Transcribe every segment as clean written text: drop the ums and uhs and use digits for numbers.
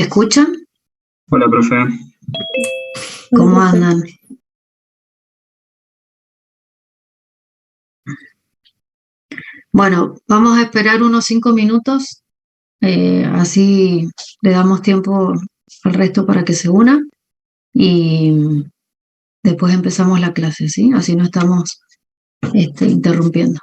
¿Me escuchan? Hola, profe. Hola, ¿Cómo profe. andan? Bueno, vamos a esperar unos 5 minutos, así le damos tiempo al resto para que se una y después empezamos la clase, ¿sí? Así no estamos interrumpiendo.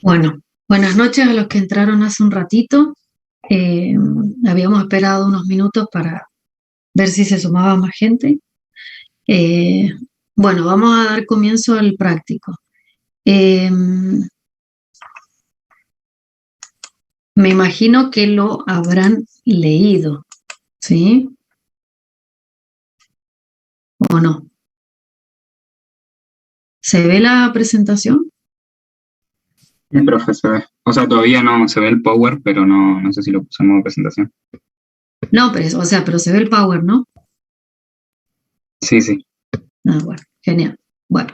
Bueno, buenas noches a los que entraron hace un ratito. Eh, Habíamos esperado unos minutos para ver si se sumaba más gente. Eh, bueno, vamos a dar comienzo al práctico. Eh, Me imagino que lo habrán leído, ¿sí? ¿O no? ¿Se ve la presentación? Sí, profe, se ve. O sea, todavía no se ve el power, pero no sé si lo puse en modo presentación. No, pero, o sea, pero se ve el power, ¿no? Sí, sí. Ah, bueno, genial. Bueno,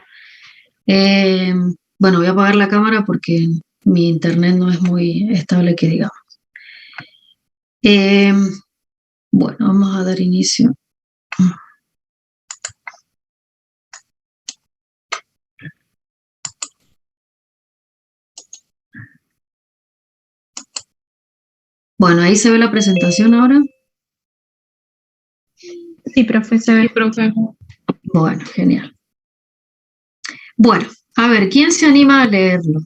eh, bueno, voy a apagar la cámara porque mi internet no es muy estable, que digamos. Eh, bueno, vamos a dar inicio. Bueno, ahí se ve la presentación ahora. Sí, profe, se ve. Profe. Bueno, genial. Bueno, a ver, ¿quién se anima a leerlo?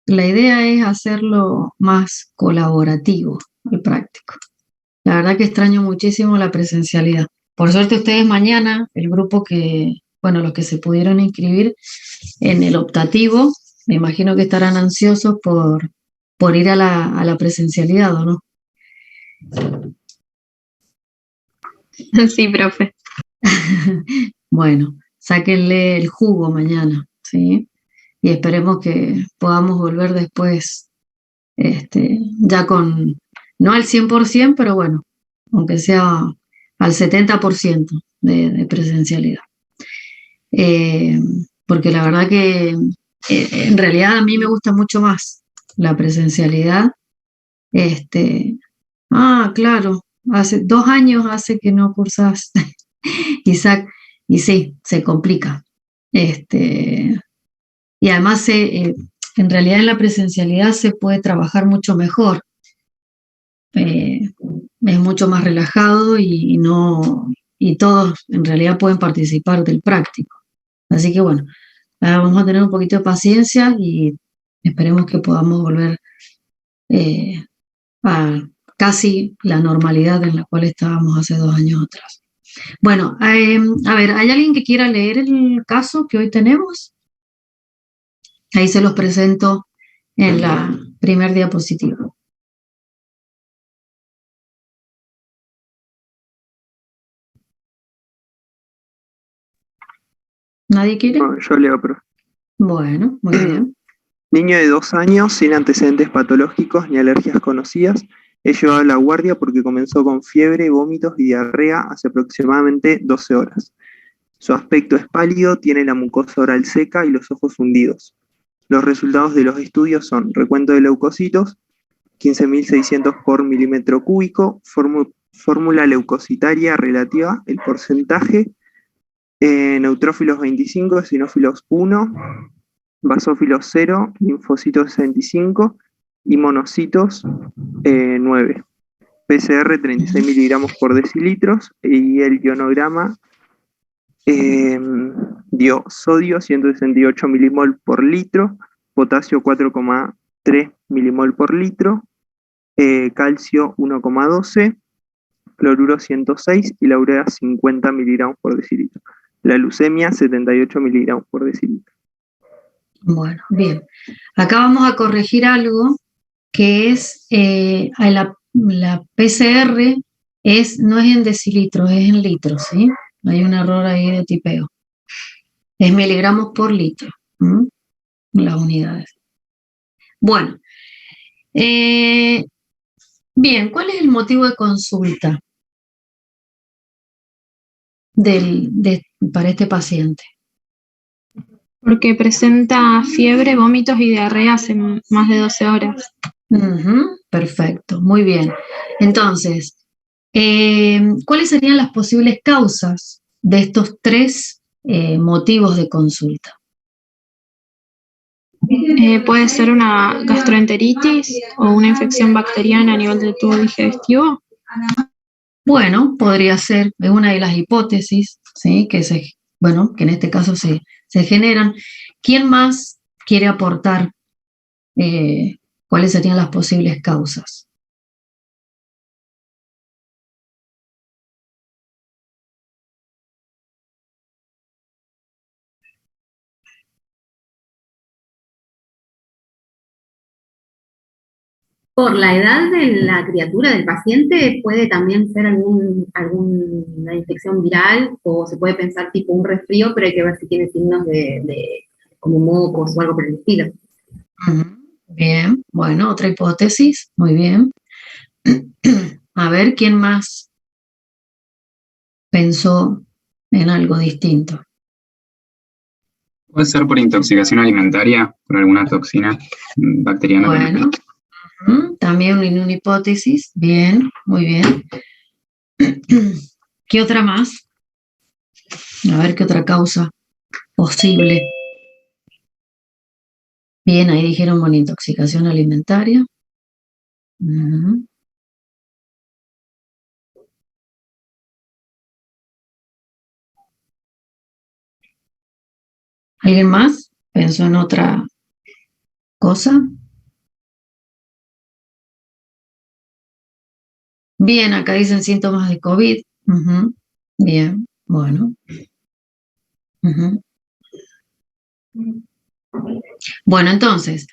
La idea es hacerlo más colaborativo y práctico. La verdad que extraño muchísimo la presencialidad. Por suerte ustedes mañana, el grupo que, bueno, los que se pudieron inscribir en el optativo, me imagino que estarán ansiosos por ir a la presencialidad, ¿o no? Sí, profe. Bueno, sáquenle el jugo mañana, ¿sí? Y esperemos que podamos volver después, ya con, no al 100%, pero bueno, aunque sea al 70% de presencialidad. Eh, Porque la verdad que en realidad a mí me gusta mucho más la presencialidad. Este, claro, hace 2 años hace que no cursas, Isaac, y sí, se complica. Este, y además en realidad en la presencialidad se puede trabajar mucho mejor. eh, es mucho más relajado y no, y todos en realidad pueden participar del práctico. Así que bueno, vamos a tener un poquito de paciencia y esperemos que podamos volver eh, a casi la normalidad en la cual estábamos hace 2 años atrás. Bueno, a ver, ¿hay alguien que quiera leer el caso que hoy tenemos? Ahí se los presento en la primer diapositiva. ¿Nadie quiere? No, yo leo, profe. Bueno, muy bien. Niño de 2 años, sin antecedentes patológicos ni alergias conocidas, es llevado a la guardia porque comenzó con fiebre, vómitos y diarrea hace aproximadamente 12 horas. Su aspecto es pálido, tiene la mucosa oral seca y los ojos hundidos. Los resultados de los estudios son recuento de leucocitos, 15.600 por milímetro cúbico, fórmula leucocitaria relativa, el porcentaje, neutrófilos 25, eosinófilos 1, basófilos 0, linfocitos 65 y monocitos 9. PCR 36 miligramos por decilitros y el ionograma dio sodio 168 milimol por litro, potasio 4,3 milimol por litro, calcio 1,12, cloruro 106 y la urea 50 miligramos por decilitro. La leucemia 78 miligramos por decilitro. Bueno, bien. Acá vamos a corregir algo que es la PCR no es en decilitros, es en litros, ¿sí? Hay un error ahí de tipeo. Es miligramos por litro, ¿m? Las unidades. Bueno, bien, ¿cuál es el motivo de consulta para este paciente? Porque presenta fiebre, vómitos y diarrea hace más de 12 horas. Perfecto, muy bien. Entonces, ¿cuáles serían las posibles causas de estos 3 motivos de consulta? Puede ser una gastroenteritis o una infección bacteriana a nivel del tubo digestivo. Bueno, podría ser, es una de las hipótesis, ¿sí? Bueno, que en este caso se generan. ¿Quién más quiere aportar cuáles serían las posibles causas? Por la edad de la criatura, del paciente, puede también ser alguna infección viral o se puede pensar tipo un resfrío, pero hay que ver si tiene signos de como mocos o algo por el estilo. Ujú. Bien, bueno, otra hipótesis, muy bien. A ver, ¿quién más pensó en algo distinto? Puede ser por intoxicación alimentaria, por alguna toxina bacteriana también. Bueno, también una hipótesis, bien, muy bien. ¿Qué otra más? A ver, ¿qué otra causa posible? Bien, ahí dijeron, bueno, intoxicación alimentaria. Ujú. ¿Alguien más pensó en otra cosa? Bien, acá dicen síntomas de COVID. Ujú. Bien, bueno. Ujú. Bueno, entonces,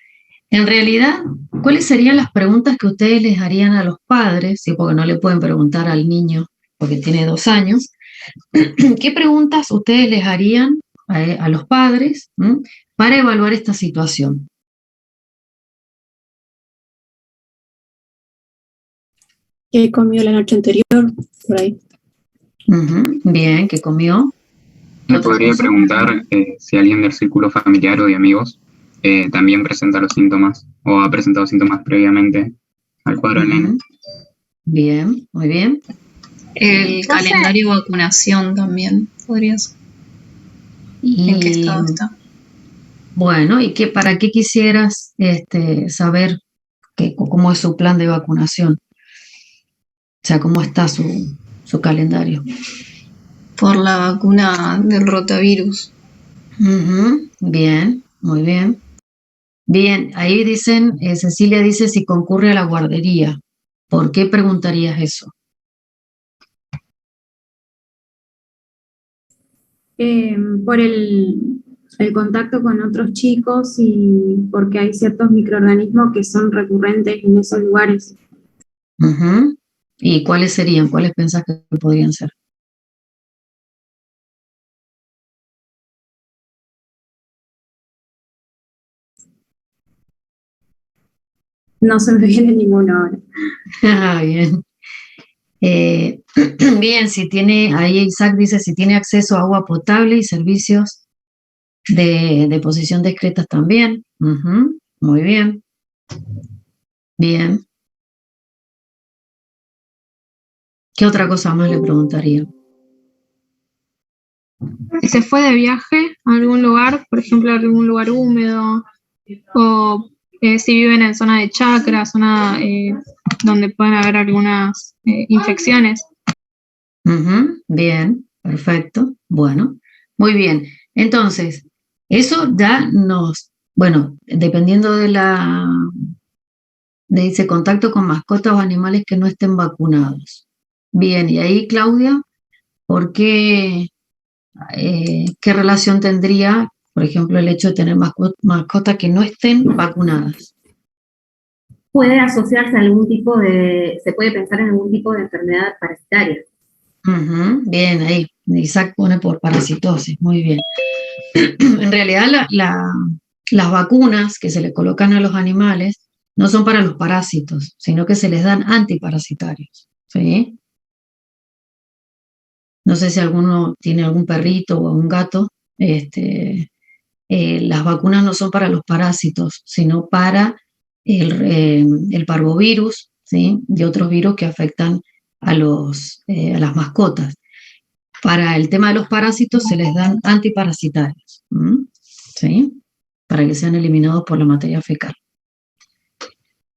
en realidad, ¿cuáles serían las preguntas que ustedes les harían a los padres? Sí, porque no le pueden preguntar al niño porque tiene 2 años. ¿Qué preguntas ustedes les harían a los padres para evaluar esta situación? ¿Qué comió la noche anterior? Por ahí. Ujú. Bien, ¿qué comió? Le ¿Otra podría cosa? preguntar si alguien del círculo familiar o de amigos también presenta los síntomas o ha presentado síntomas previamente al cuadro del nene. Ujú. Bien, muy bien. El calendario de vacunación también podría ser. ¿En qué Y estado está? bueno, ¿y para qué quisieras saber cómo es su plan de vacunación? O sea, cómo está su calendario. Por la vacuna del rotavirus. Ujú. Bien, muy bien. Bien, ahí dicen, Cecilia dice si concurre a la guardería. ¿Por qué preguntarías eso? Por el contacto con otros chicos y porque hay ciertos microorganismos que son recurrentes en esos lugares. Ujú. ¿Y cuáles serían? ¿Cuáles pensás que podrían ser? No se me viene ninguno ahora. Ah, bien. Eh, bien, si tiene, ahí Isaac dice si tiene acceso a agua potable y servicios de deposición discretas también. Ujú. Muy bien, bien. ¿Qué otra cosa más le preguntaría? Si se fue de viaje a algún lugar, por ejemplo, a algún lugar húmedo, o si viven en zona de chacra, zona donde pueden haber algunas infecciones. Ujú. Bien, perfecto. Bueno, muy bien. Entonces, eso ya bueno, dependiendo dice contacto con mascotas o animales que no estén vacunados. Bien, y ahí, Claudia, ¿por qué relación tendría, por ejemplo, el hecho de tener mascotas que no estén vacunadas? Puede asociarse a algún tipo se puede pensar en algún tipo de enfermedad parasitaria. Ujú. Bien, ahí. Isaac pone por parasitosis, muy bien. En realidad, las vacunas que se le colocan a los animales no son para los parásitos, sino que se les dan antiparasitarios, ¿sí? No sé si alguno tiene algún perrito o un gato. Las vacunas no son para los parásitos, sino para el parvovirus, ¿sí? Y otros virus que afectan a las mascotas. Para el tema de los parásitos se les dan antiparasitarios, ¿sí? Para que sean eliminados por la materia fecal.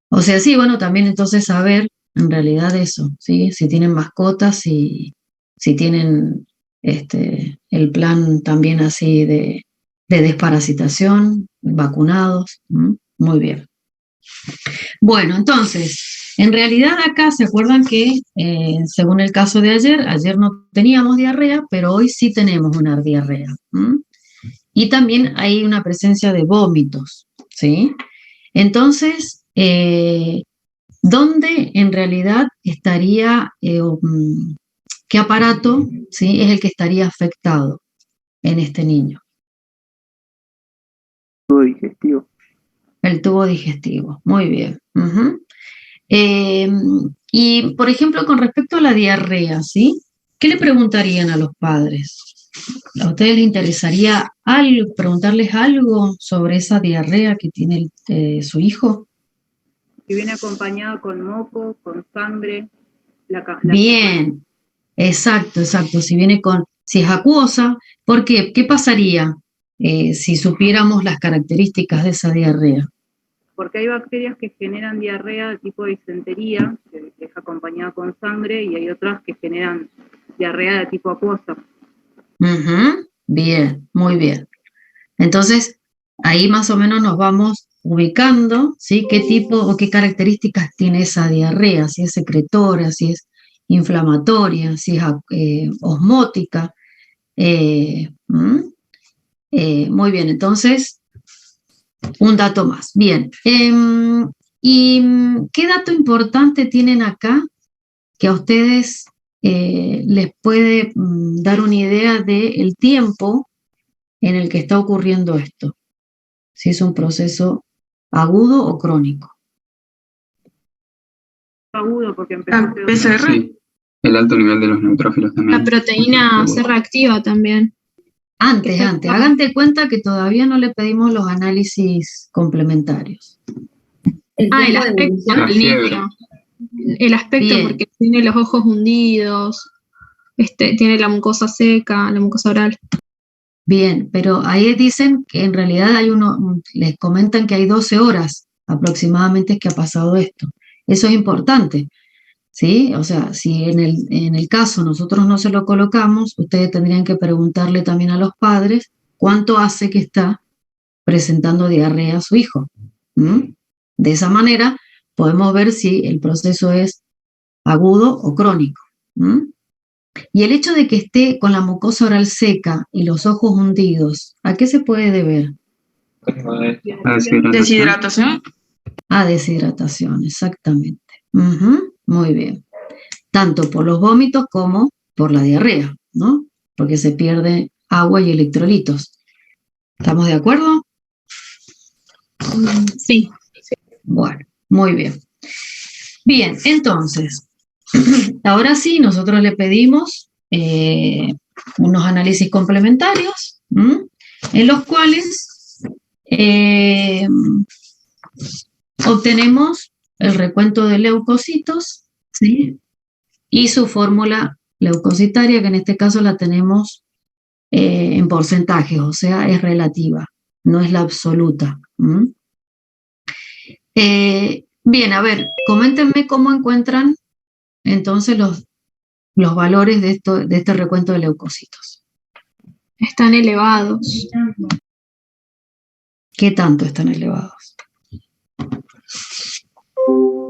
O sea, sí, bueno, también entonces saber en realidad eso, ¿sí? Si tienen mascotas y si tienen el plan también así de desparasitación, vacunados. Muy bien. Bueno, entonces, en realidad acá se acuerdan que, según el caso de ayer no teníamos diarrea, pero hoy sí tenemos una diarrea. Y también hay una presencia de vómitos, ¿sí? Entonces, ¿dónde en realidad estaría, qué aparato, ¿sí? Es el que estaría afectado en este niño? Tubo digestivo. El tubo digestivo, muy bien. Ujú. Eh, y, por ejemplo, con respecto a la diarrea, ¿sí? ¿Qué le preguntarían a los padres? ¿A ustedes les interesaría preguntarles algo sobre esa diarrea que tiene su hijo? Si viene acompañado con moco, con sangre, Bien, exacto, exacto. Si es acuosa, ¿por qué? ¿Qué pasaría si supiéramos las características de esa diarrea? porque hay bacterias que generan diarrea de tipo disentería, que es acompañada con sangre, y hay otras que generan diarrea de tipo acuosa. Ujú, bien, muy bien. Entonces, ahí más o menos nos vamos ubicando, ¿sí? ¿Qué tipo o qué características tiene esa diarrea? Si es secretora, si es inflamatoria, si es osmótica. Muy bien, entonces, un dato más. Bien. ¿Y qué dato importante tienen acá que a ustedes les puede dar una idea del tiempo en el que está ocurriendo esto? Si es un proceso agudo o crónico. Agudo, porque empezó PCR. Sí, el alto nivel de los neutrófilos también. La proteína se reactiva también. Antes. Hagan de cuenta que todavía no le pedimos los análisis complementarios. El El tiempo de aspecto evolución. La del fiebre. niño. El aspecto, Bien. porque tiene los ojos hundidos, tiene la mucosa seca, la mucosa oral. Bien, pero ahí dicen que en realidad les comentan que hay 12 horas aproximadamente que ha pasado esto. Eso es importante, ¿sí? O sea, si en el caso nosotros no se lo colocamos, ustedes tendrían que preguntarle también a los padres cuánto hace que está presentando diarrea a su hijo. ¿Mm? De esa manera podemos ver si el proceso es agudo o crónico. ¿Mm? Y el hecho de que esté con la mucosa oral seca y los ojos hundidos, ¿a qué se puede deber? La deshidratación. Deshidratación. A deshidratación, exactamente. Ujú, muy bien. Tanto por los vómitos como por la diarrea, ¿no? Porque se pierde agua y electrolitos. ¿Estamos de acuerdo? Sí. Bueno, muy bien. Bien, entonces, ahora sí, nosotros le pedimos unos análisis complementarios, en los cuales obtenemos el recuento de leucocitos, ¿sí? Y su fórmula leucocitaria, que en este caso la tenemos en porcentajes, o sea, es relativa, no es la absoluta. Bien, a ver, coméntenme cómo encuentran entonces los valores de este recuento de leucocitos. Están elevados. ¿Qué tanto están elevados?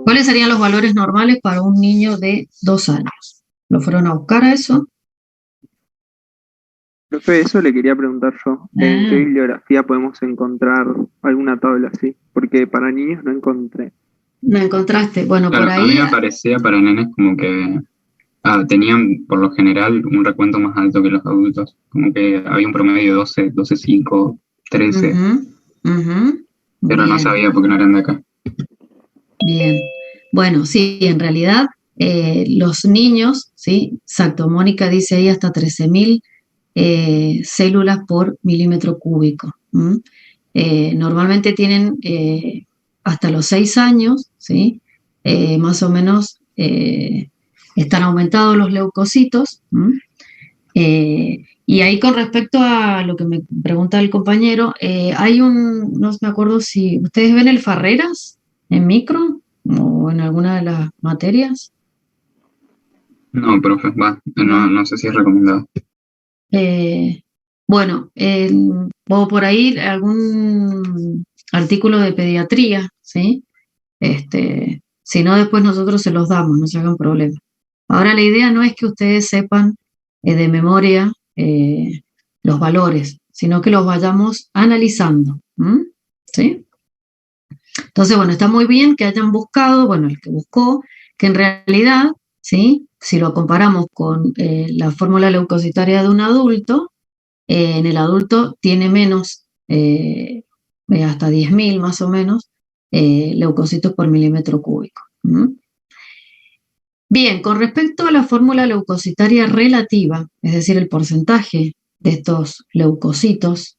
¿Cuáles serían los valores normales para un niño de 2 años? ¿Lo fueron a buscar a eso? Profe, eso le quería preguntar yo. ¿En qué bibliografía podemos encontrar alguna tabla así? Porque para niños no encontré. ¿No encontraste? Bueno, Claro, por a mí ahí. me parecía para nenes como que tenían por lo general un recuento más alto que los adultos. Como que había un promedio de 12, 12,5, 13, pero no Bien, sabía porque no eran de acá. bien. Bueno, sí, en realidad los niños, ¿sí? Exacto, Mónica dice ahí hasta 13.000 células por milímetro cúbico. Normalmente tienen hasta los 6 años, ¿sí? Más o menos están aumentados los leucocitos. Y ahí con respecto a lo que me pregunta el compañero, no me acuerdo si ustedes ven el Farreras en micro o en alguna de las materias. No, profe, no sé si es recomendado. Bueno, o por ahí algún artículo de pediatría, ¿sí? Si no, después nosotros se los damos, no se hagan problema. Ahora la idea no es que ustedes sepan de memoria los valores, sino que los vayamos analizando, ¿sí? Entonces, bueno, está muy bien que hayan buscado, bueno, el que buscó, que en realidad, ¿sí? Si lo comparamos con la fórmula leucocitaria de un adulto, en el adulto tiene menos, hasta 10.000 más o menos, leucocitos por milímetro cúbico. Bien, con respecto a la fórmula leucocitaria relativa, es decir, el porcentaje de estos leucocitos,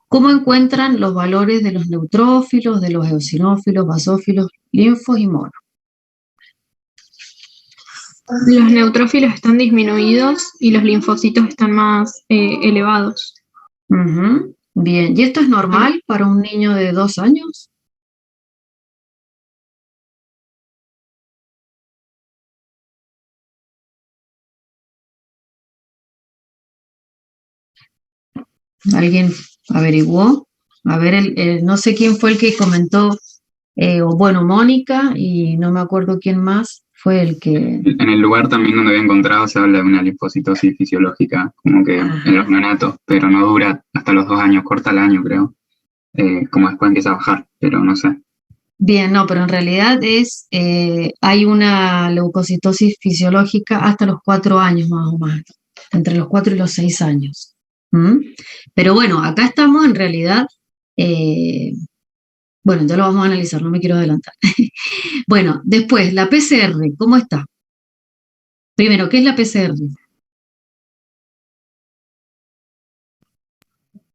¿cómo encuentran los valores de los neutrófilos, de los eosinófilos, basófilos, linfos y monos? Los neutrófilos están disminuidos y los linfocitos están más elevados. Bien, ¿y esto es normal para un niño de 2 años? ¿Alguien averiguó? A ver, no sé quién fue el que comentó, o bueno, Mónica, y no me acuerdo quién más fue el que... En el lugar también donde había encontrado se habla de una linfocitosis fisiológica, como que en los neonatos, pero no dura hasta los 2 años, corta el año, creo. Como después empieza a bajar, pero no sé. Bien, no, pero en realidad hay una leucocitosis fisiológica hasta los 4 años más o menos, entre los 4 y los 6 años. Pero bueno, acá estamos en realidad, bueno, ya lo vamos a analizar, no me quiero adelantar. Bueno, después, la PCR, ¿cómo está? Primero, ¿qué es la PCR?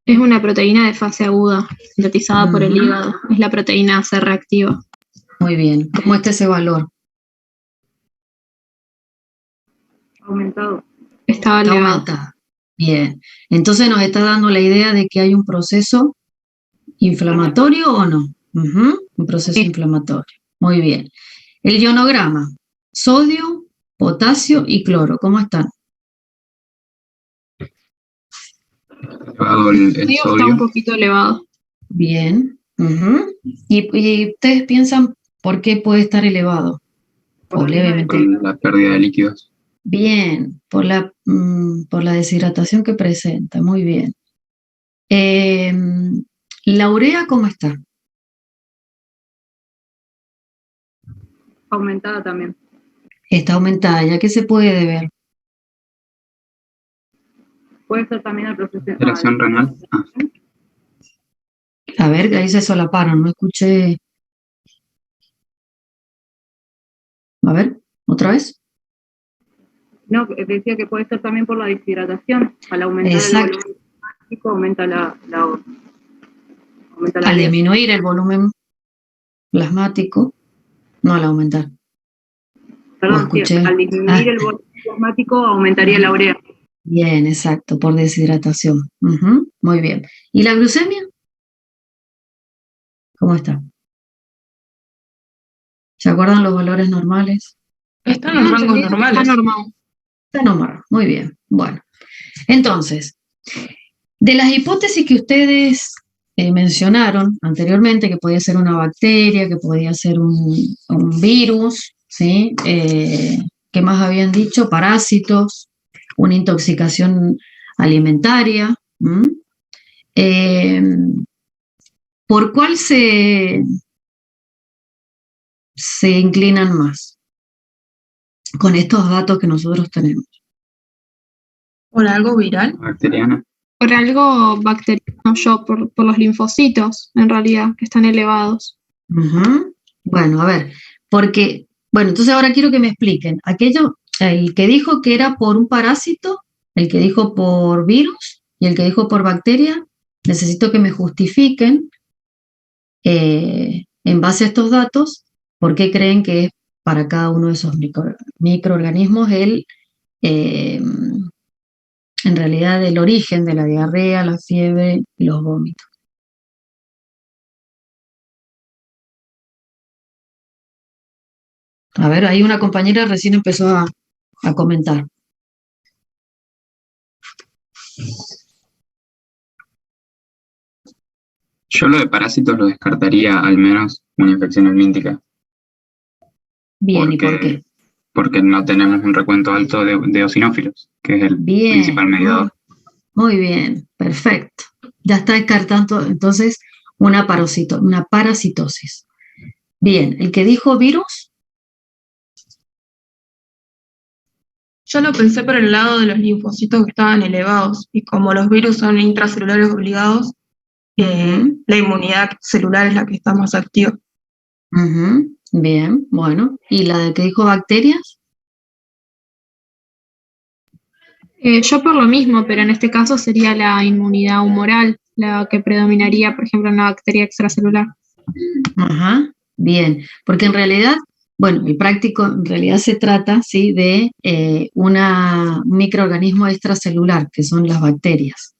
Es una proteína de fase aguda, sintetizada por el hígado. Es la proteína C reactiva. Muy bien, ¿cómo está ese valor? Aumentado. Estaba Está elevado. aumentada. Bien, entonces nos está dando la idea de que hay un proceso inflamatorio o no. Un proceso inflamatorio. Muy bien. El ionograma, sodio, potasio y cloro, ¿cómo están? Elevado el Está un sodio. poquito elevado. Bien. ¿Y ustedes piensan por qué puede estar elevado? O levemente. Con la pérdida de líquidos. Bien, por la deshidratación que presenta, muy bien. ¿La urea cómo está? Aumentada también. Está aumentada, ¿ya qué se puede deber? Puede ser también el proceso. Alteración renal. A ver, ahí se solaparon, no escuché. A ver, ¿otra vez? No, decía que puede ser también por la deshidratación. Al aumentar Exacto. el volumen plasmático aumenta la Al urea. disminuir el volumen plasmático, no al aumentar. Perdón, sí, escuché. al disminuir el volumen plasmático aumentaría la urea. Bien, exacto, por deshidratación. Muy bien. ¿Y la glucemia? ¿Cómo está? ¿Se acuerdan los valores normales? Están en rangos normales. Está normal. Está normal, muy bien. Bueno, entonces, de las hipótesis que ustedes mencionaron anteriormente, que podía ser una bacteria, que podía ser un virus, ¿sí? ¿Qué más habían dicho? Parásitos, una intoxicación alimentaria. ¿Por cuál se inclinan más con estos datos que nosotros tenemos? ¿Por algo viral? Bacteriana. Por algo bacteriano, por los linfocitos, en realidad, que están elevados. Bueno, a ver, porque, bueno, entonces ahora quiero que me expliquen. El que dijo que era por un parásito, el que dijo por virus y el que dijo por bacteria, necesito que me justifiquen, en base a estos datos, por qué creen que es para cada uno de esos microorganismos en realidad el origen de la diarrea, la fiebre y los vómitos. A ver, ahí una compañera recién empezó a comentar. Yo lo de parásitos lo descartaría, al menos una infección olímpica. Bien, ¿y por qué? Porque no tenemos un recuento alto de eosinófilos, que es el principal mediador. Muy bien, perfecto. Ya está descartando entonces una parasitosis. Bien, ¿el que dijo virus? Yo lo pensé por el lado de los linfocitos que estaban elevados, y como los virus son intracelulares obligados, la inmunidad celular es la que está más activa. Bien, bueno. ¿Y la de que dijo bacterias? Yo por lo mismo, pero en este caso sería la inmunidad humoral la que predominaría, por ejemplo, en una bacteria extracelular. Ajá, bien. Porque en realidad, bueno, el práctico en realidad se trata, ¿sí?, de un microorganismo extracelular, que son las bacterias.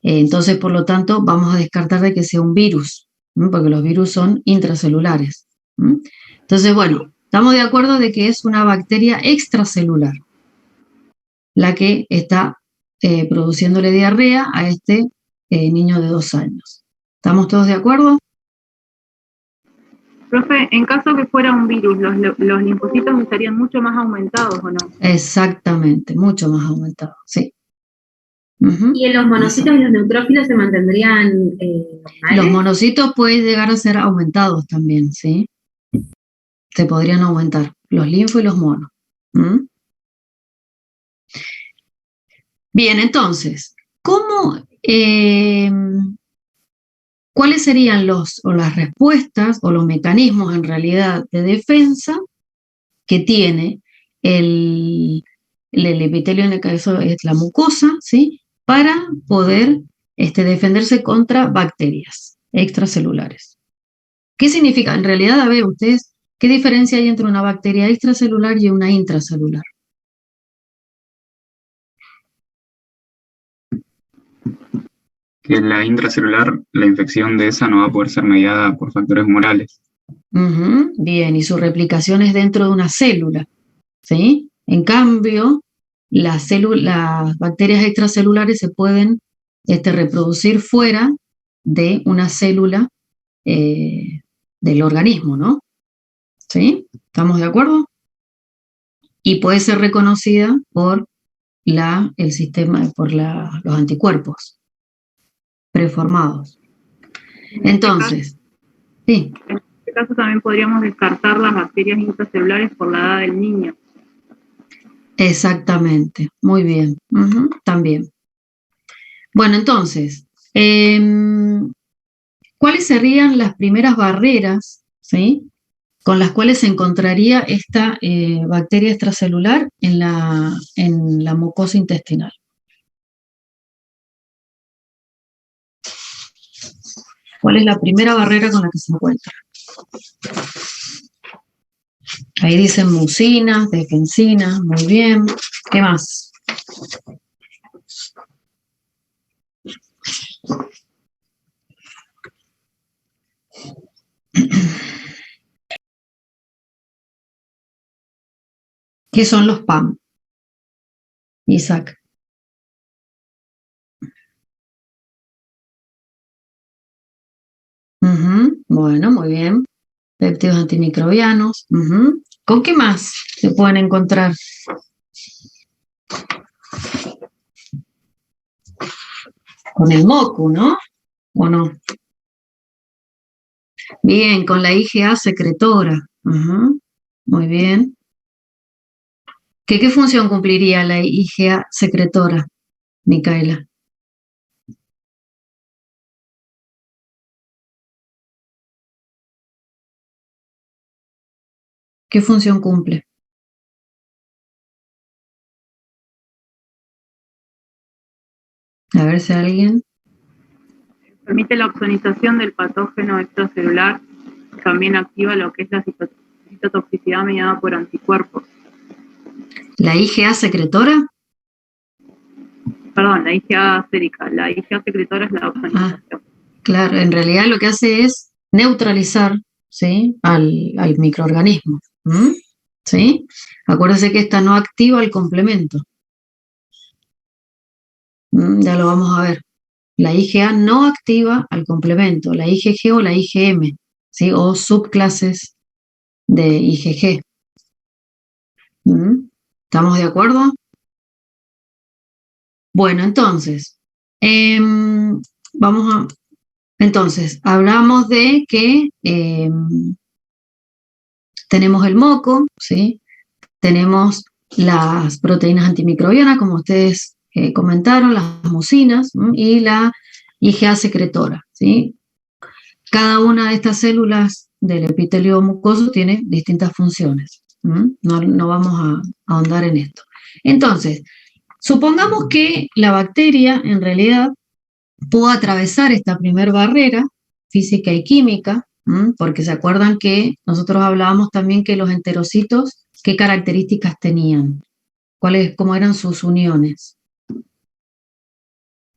Entonces, por lo tanto, vamos a descartar de que sea un virus, porque los virus son intracelulares. Entonces, bueno, estamos de acuerdo de que es una bacteria extracelular la que está produciéndole diarrea a este niño de 2 años. ¿Estamos todos de acuerdo? Profe, en caso que fuera un virus, los linfocitos estarían mucho más aumentados, ¿o no? Exactamente, mucho más aumentados, sí. ¿Y en los monocitos y los neutrófilos se mantendrían normales? Los monocitos pueden llegar a ser aumentados también, ¿sí? Se podrían aumentar, los linfos y los monos. Bien, entonces, ¿cuáles serían las respuestas o los mecanismos en realidad de defensa que tiene el epitelio, en el caso es la mucosa, ¿sí?, para poder defenderse contra bacterias extracelulares? ¿Qué significa? En realidad, a ver, ustedes, ¿qué diferencia hay entre una bacteria extracelular y una intracelular? Que la intracelular, la infección de esa no va a poder ser mediada por factores humorales. Bien, y su replicación es dentro de una célula, ¿sí? En cambio, las bacterias extracelulares se pueden reproducir fuera de una célula del organismo, ¿no? ¿Sí? ¿Estamos de acuerdo? Y puede ser reconocida por el sistema, por los anticuerpos preformados. Entonces, sí. En este caso también podríamos descartar las bacterias intracelulares por la edad del niño. Exactamente, muy bien, también. Bueno, entonces, ¿cuáles serían las primeras barreras, ¿sí?, con las cuales se encontraría esta bacteria extracelular en la mucosa intestinal? ¿Cuál es la primera barrera con la que se encuentra? Ahí dicen mucinas, defensinas, muy bien. ¿Qué más? ¿Qué son los PAM? Isaac. Bueno, muy bien. Péptidos antimicrobianos. ¿Con qué más se pueden encontrar? Con el moco, ¿no? ¿O no? Bien, con la IgA secretora. Muy bien. ¿Qué función cumpliría la IgA secretora, Micaela? ¿Qué función cumple? A ver si alguien. Permite la oxonización del patógeno extracelular, también activa lo que es la citotoxicidad mediada por anticuerpos. ¿La IgA secretora? Perdón, la IgA sérica. La IgA secretora es la oxonización. Claro, en realidad lo que hace es neutralizar, ¿sí?, al microorganismo. ¿Sí? Acuérdense que esta no activa el complemento. Ya lo vamos a ver. La IgA no activa al complemento, la IgG o la IgM, ¿sí?, o subclases de IgG. ¿Estamos de acuerdo? Bueno, entonces, entonces, hablamos de que tenemos el moco, ¿sí?, tenemos las proteínas antimicrobianas, como ustedes comentaron, las mucinas, y la IgA secretora, ¿sí? Cada una de estas células del epitelio mucoso tiene distintas funciones. No vamos a ahondar en esto. Entonces, supongamos que la bacteria en realidad pudo atravesar esta primera barrera física y química, porque se acuerdan que nosotros hablábamos también que los enterocitos, ¿qué características tenían? ¿Cómo eran sus uniones?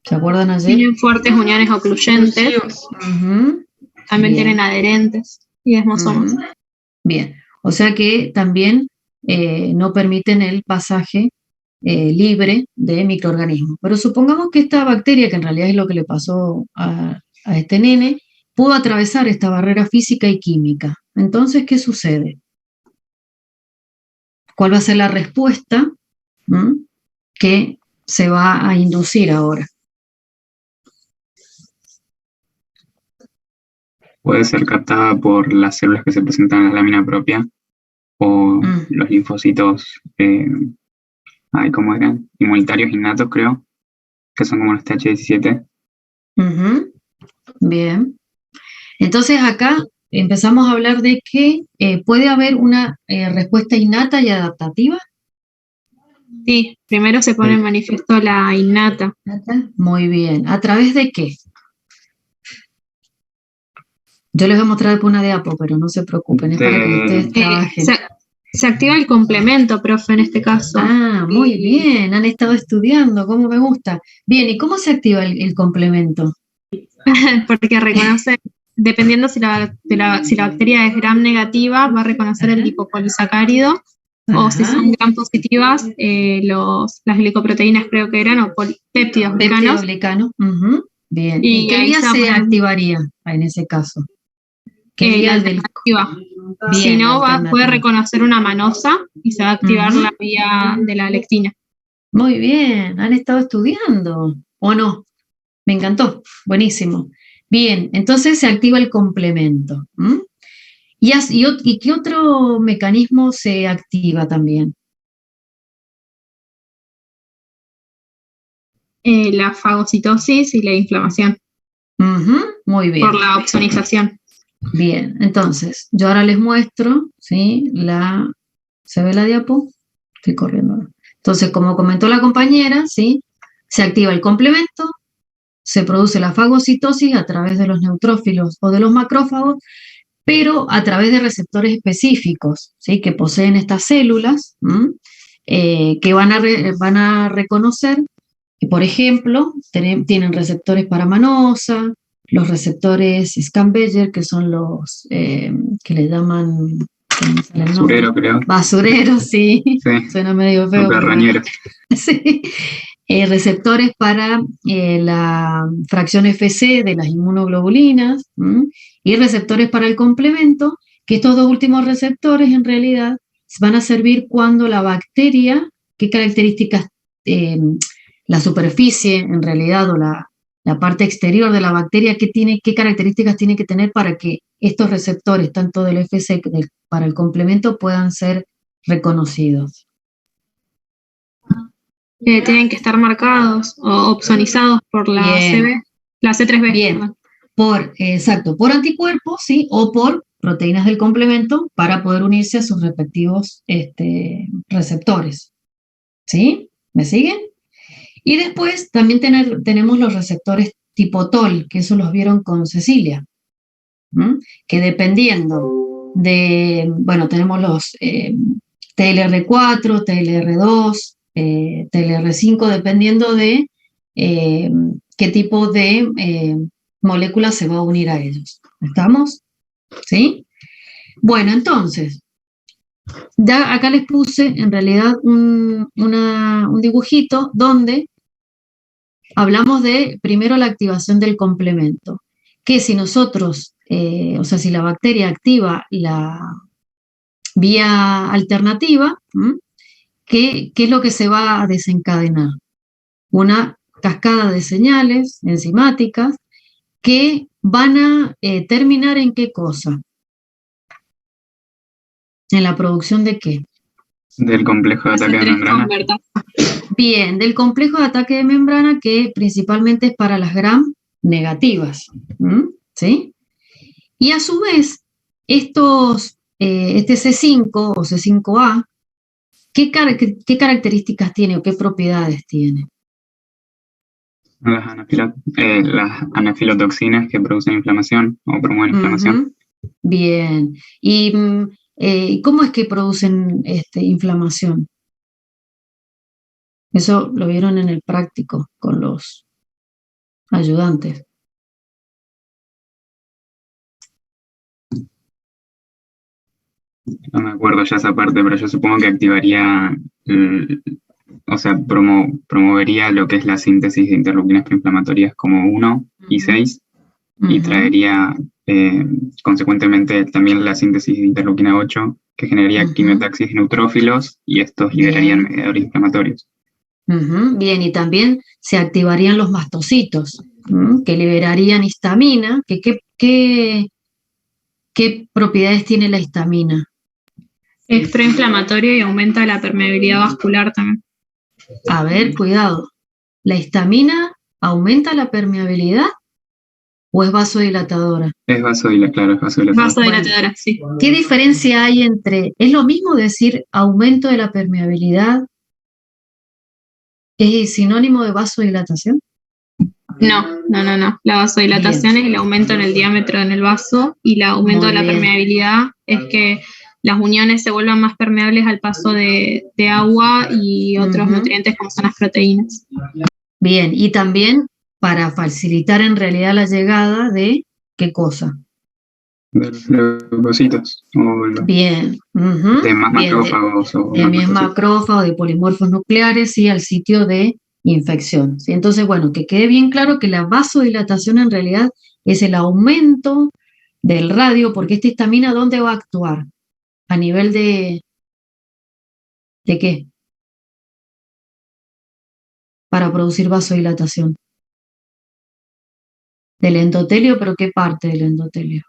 ¿Se acuerdan ayer? Tienen fuertes uniones ocluyentes, también Bien. tienen adherentes y desmosomos. Bien, o sea que también no permiten el pasaje libre de microorganismos. Pero supongamos que esta bacteria, que en realidad es lo que le pasó a este nene, pudo atravesar esta barrera física y química. Entonces, ¿qué sucede? ¿Cuál va a ser la respuesta que se va a inducir ahora? Puede ser captada por las células que se presentan en la lámina propia o los linfocitos, ¿cómo eran? Inmunitarios innatos, creo, que son como los TH17. Bien. Entonces acá empezamos a hablar de que puede haber una respuesta innata y adaptativa. Sí, primero se pone en manifiesto la innata. Muy bien. ¿A través de qué? Yo les voy a mostrar después una diapo, pero no se preocupen, es para que ustedes trabajen. Se activa el complemento, profe, en este caso. Ah, muy bien, han estado estudiando, cómo me gusta. Bien, ¿y cómo se activa el complemento? Porque reconoce, dependiendo si la bacteria es gram negativa, va a reconocer el lipopolisacárido, o si son gram positivas, las glicoproteínas creo que eran, o péptidos glicanos. Bien, Y ¿en qué ahí día se activaría en ese caso? ¿Qué la día alternativa. Bien, Si no, la puede alternativa. reconocer una manosa y se va a activar la vía de la lectina. Muy bien, han estado estudiando, ¿o no? Me encantó, buenísimo. Bien, entonces se activa el complemento. ¿Y qué otro mecanismo se activa también? La fagocitosis y la inflamación. Muy bien. Por la opsonización. Bien, entonces, yo ahora les muestro, ¿sí? ¿Se ve la diapo? Estoy corriendo. Entonces, como comentó la compañera, ¿sí? Se activa el complemento, se produce la fagocitosis a través de los neutrófilos o de los macrófagos, pero a través de receptores específicos, ¿sí? Que poseen estas células, que van a reconocer, por ejemplo, tienen receptores para manosa, los receptores Scambeger, que son los que le llaman Basurero, creo. Basurero, sí. Suena medio feo. Pero rañero. Sí. Receptores para la fracción FC de las inmunoglobulinas y receptores para el complemento, que estos dos últimos receptores en realidad van a servir cuando la bacteria, qué características, la superficie en realidad o la parte exterior de la bacteria, qué características tiene que tener para que estos receptores, tanto del FC para el complemento, puedan ser reconocidos. Tienen que estar marcados o opsonizados por la CB, la C3B. Bien, por anticuerpos, ¿sí? O por proteínas del complemento para poder unirse a sus respectivos receptores. ¿Sí? ¿Me siguen? Y después también tenemos los receptores tipo TOL, que eso los vieron con Cecilia, que dependiendo tenemos los TLR4, TLR2, TLR5, dependiendo de qué tipo de molécula se va a unir a ellos. ¿Estamos? ¿Sí? Bueno, entonces, ya acá les puse en realidad un dibujito donde hablamos de primero la activación del complemento, que si nosotros, si la bacteria activa la vía alternativa, ¿qué es lo que se va a desencadenar? Una cascada de señales enzimáticas que van a terminar ¿en qué cosa? ¿En la producción de qué? Del complejo de ataque de membrana. Bien, del complejo de ataque de membrana que principalmente es para las gram negativas, ¿sí? Y a su vez, este C5 o C5A, ¿qué características tiene o qué propiedades tiene? Las anafilotoxinas que producen inflamación o promueven inflamación. Bien. ¿Y cómo es que producen inflamación? Eso lo vieron en el práctico con los ayudantes. No me acuerdo ya esa parte, pero yo supongo que activaría, o sea, promovería lo que es la síntesis de interleuquinas proinflamatorias como 1 y 6, y traería consecuentemente también la síntesis de interleuquina 8, que generaría quimiotaxis en neutrófilos, y estos liberarían mediadores inflamatorios. Bien, y también se activarían los mastocitos, que liberarían histamina. ¿Qué propiedades tiene la histamina? Es proinflamatorio y aumenta la permeabilidad vascular también. A ver, cuidado. ¿La histamina aumenta la permeabilidad o es vasodilatadora? Es vasodilatadora. Vasodilatadora, sí. ¿Qué diferencia hay entre... ¿Es lo mismo decir aumento de la permeabilidad? ¿Es sinónimo de vasodilatación? No. La vasodilatación es el aumento en el diámetro en el vaso, y el aumento de la permeabilidad es que las uniones se vuelvan más permeables al paso de agua y otros nutrientes como son las proteínas. Bien, y también para facilitar en realidad la llegada de ¿qué cosa? De los leucocitos. Bien. De más macrófagos. De más macrófagos, de polimorfos nucleares, sí, al sitio de infección. ¿Sí? Entonces, bueno, que quede bien claro que la vasodilatación en realidad es el aumento del radio, porque esta histamina, ¿dónde va a actuar? A nivel ¿de qué? Para producir vasodilatación. Del endotelio, pero ¿qué parte del endotelio?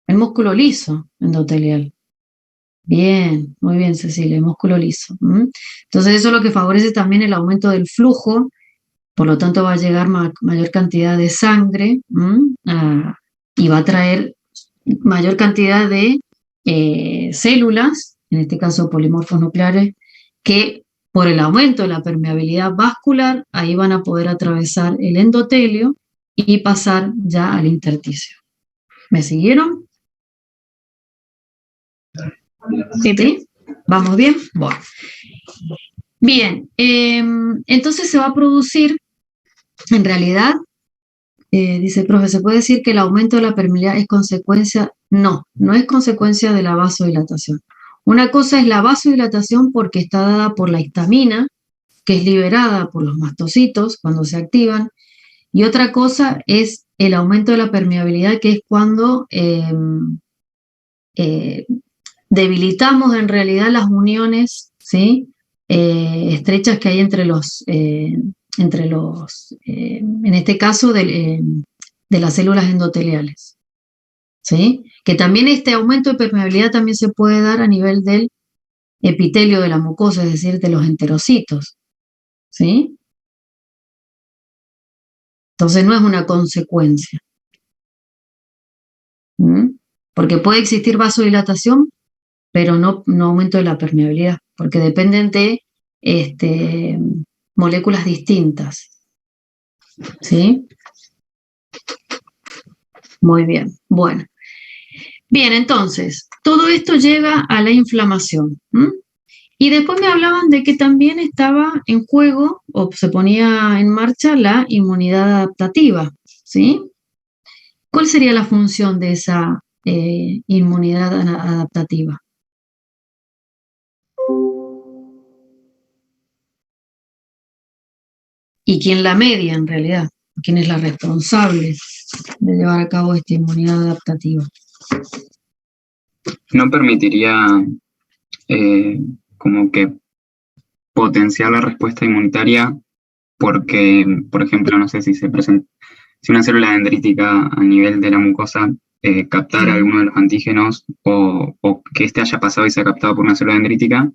El músculo liso endotelial. Bien, muy bien, Cecilia, el músculo liso. Entonces eso es lo que favorece también el aumento del flujo, por lo tanto va a llegar mayor cantidad de sangre y va a traer mayor cantidad de células, en este caso polimorfos nucleares, que por el aumento de la permeabilidad vascular, ahí van a poder atravesar el endotelio y pasar ya al intersticio. ¿Me siguieron? ¿Sí? ¿Vamos bien? Bueno. Bien, entonces se va a producir, en realidad, dice el profe, ¿se puede decir que el aumento de la permeabilidad es consecuencia? No es consecuencia de la vasodilatación. Una cosa es la vasodilatación porque está dada por la histamina, que es liberada por los mastocitos cuando se activan, y otra cosa es el aumento de la permeabilidad, que es cuando debilitamos en realidad las uniones, ¿sí? Estrechas que hay entre los, en este caso, de las células endoteliales, ¿sí? Que también este aumento de permeabilidad también se puede dar a nivel del epitelio de la mucosa, es decir, de los enterocitos, ¿sí? Entonces no es una consecuencia. Porque puede existir vasodilatación, pero no aumento de la permeabilidad, porque dependen de moléculas distintas. ¿Sí? Muy bien. Bueno. Bien, entonces, todo esto llega a la inflamación. Y después me hablaban de que también estaba en juego, o se ponía en marcha, la inmunidad adaptativa. ¿Sí? ¿Cuál sería la función de esa inmunidad adaptativa? ¿Y quién la media en realidad? ¿Quién es la responsable de llevar a cabo esta inmunidad adaptativa? ¿No permitiría como que potenciar la respuesta inmunitaria porque, por ejemplo, no sé si se presenta, si una célula dendrítica a nivel de la mucosa captara alguno de los antígenos o que este haya pasado y sea captado por una célula dendrítica,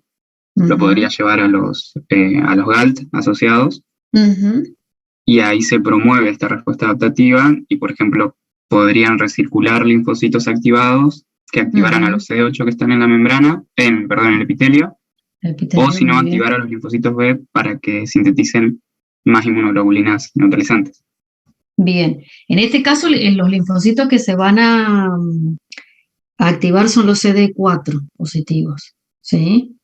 lo podría llevar a los GALT asociados y ahí se promueve esta respuesta adaptativa, y por ejemplo, podrían recircular linfocitos activados que activaran a los CD8 que están en la membrana, en el epitelio, o si no, activar a los linfocitos B para que sinteticen más inmunoglobulinas neutralizantes. Bien, en este caso los linfocitos que se van a activar son los CD4 positivos, ¿sí?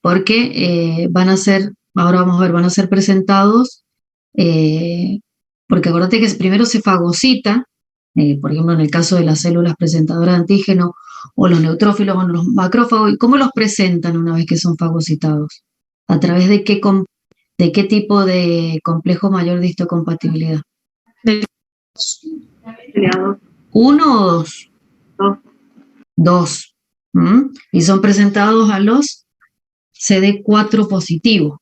Porque van a ser, ahora vamos a ver, van a ser presentados, porque acuérdate que primero se fagocita, por ejemplo en el caso de las células presentadoras de antígeno, o los neutrófilos o los macrófagos, ¿y cómo los presentan una vez que son fagocitados? ¿A través de qué tipo de complejo mayor de histocompatibilidad? ¿Uno o dos? Dos. Y son presentados a los CD4 positivos.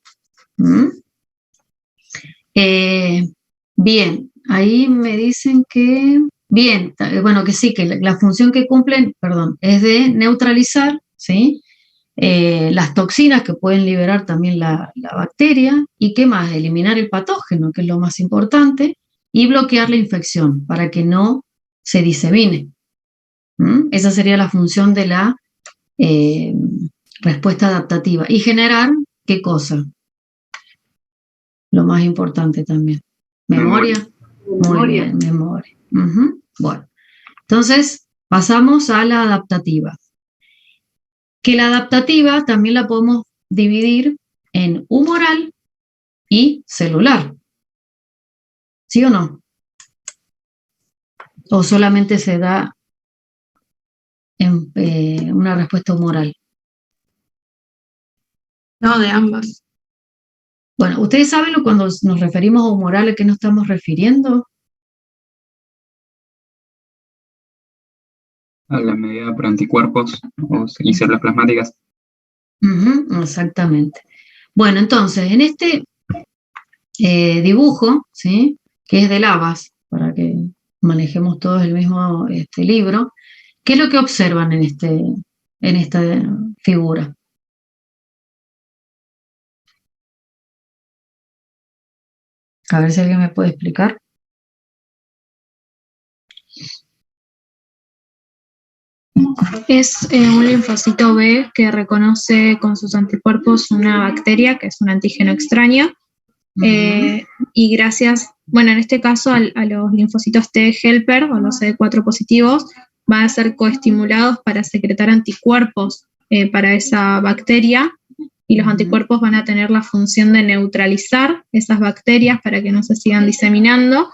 Bien, ahí me dicen que, bien, bueno, que sí, que la función que cumplen, es de neutralizar, ¿sí? Las toxinas que pueden liberar también la bacteria, y qué más, eliminar el patógeno, que es lo más importante, y bloquear la infección para que no se disemine. Esa sería la función de la respuesta adaptativa. Y generar, ¿qué cosa? Lo más importante también. ¿Memoria? Muy bien, memoria. Bueno, entonces pasamos a la adaptativa. Que la adaptativa también la podemos dividir en humoral y celular. ¿Sí o no? ¿O solamente se da en una respuesta humoral? No, de ambas. Bueno, ¿ustedes saben cuando nos referimos a humoral a qué nos estamos refiriendo? A la medida por anticuerpos y células plasmáticas. Exactamente. Bueno, entonces, en este dibujo, ¿sí? Que es de lavas, para que manejemos todos el mismo libro, ¿qué es lo que observan en esta figura? A ver si alguien me puede explicar. Es un linfocito B que reconoce con sus anticuerpos una bacteria, que es un antígeno extraño, y gracias, bueno, en este caso a los linfocitos T helper o los CD4 positivos van a ser coestimulados para secretar anticuerpos para esa bacteria, y los anticuerpos van a tener la función de neutralizar esas bacterias para que no se sigan diseminando.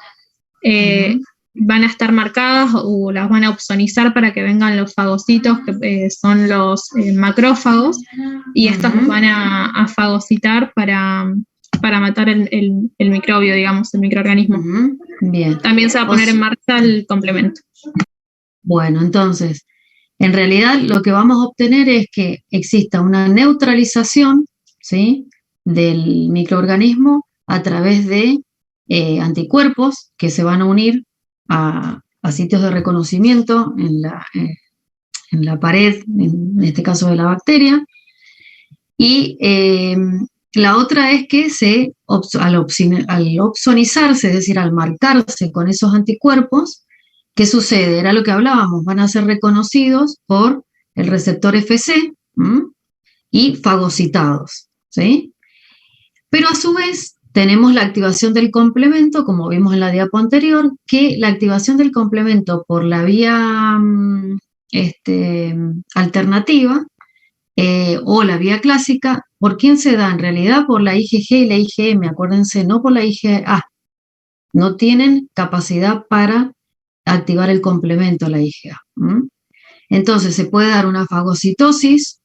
Van a estar marcadas o las van a opsonizar para que vengan los fagocitos, que son los macrófagos, y estos los van a fagocitar para matar el microbio, digamos, el microorganismo. Bien. También se va a poner en marcha el complemento. Bueno, entonces, en realidad lo que vamos a obtener es que exista una neutralización, ¿sí?, del microorganismo a través de anticuerpos que se van a unir a sitios de reconocimiento en la pared, en este caso de la bacteria, y la otra es que al opsonizarse, es decir, al marcarse con esos anticuerpos, ¿qué sucede? Era lo que hablábamos, van a ser reconocidos por el receptor Fc y fagocitados, ¿sí? Pero a su vez tenemos la activación del complemento, como vimos en la diapo anterior, que la activación del complemento por la vía alternativa o la vía clásica, ¿por quién se da? En realidad por la IgG y la IgM, acuérdense, no por la IgA. No tienen capacidad para activar el complemento a la IgA. Entonces se puede dar una fagocitosis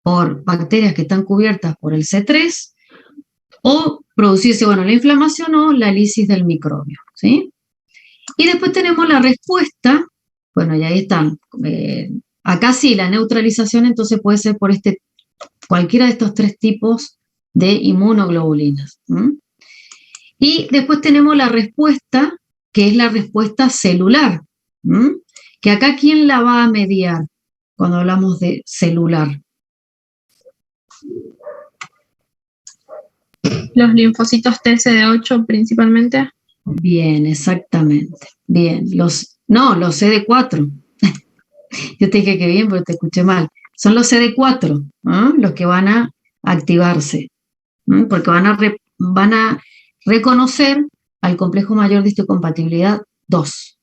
por bacterias que están cubiertas por el C3, o producirse, la inflamación o la lisis del microbio, ¿sí? Y después tenemos la respuesta, y ahí están. Acá sí, la neutralización entonces puede ser por cualquiera de estos tres tipos de inmunoglobulinas. Y después tenemos la respuesta, que es la respuesta celular, que acá ¿quién la va a mediar cuando hablamos de celular? Los linfocitos TCD8 principalmente. Bien, exactamente. Bien, los CD4. Yo te dije que bien, pero te escuché mal. Son los CD4, ¿ah? Los que van a activarse, porque van a reconocer al complejo mayor de histocompatibilidad 2.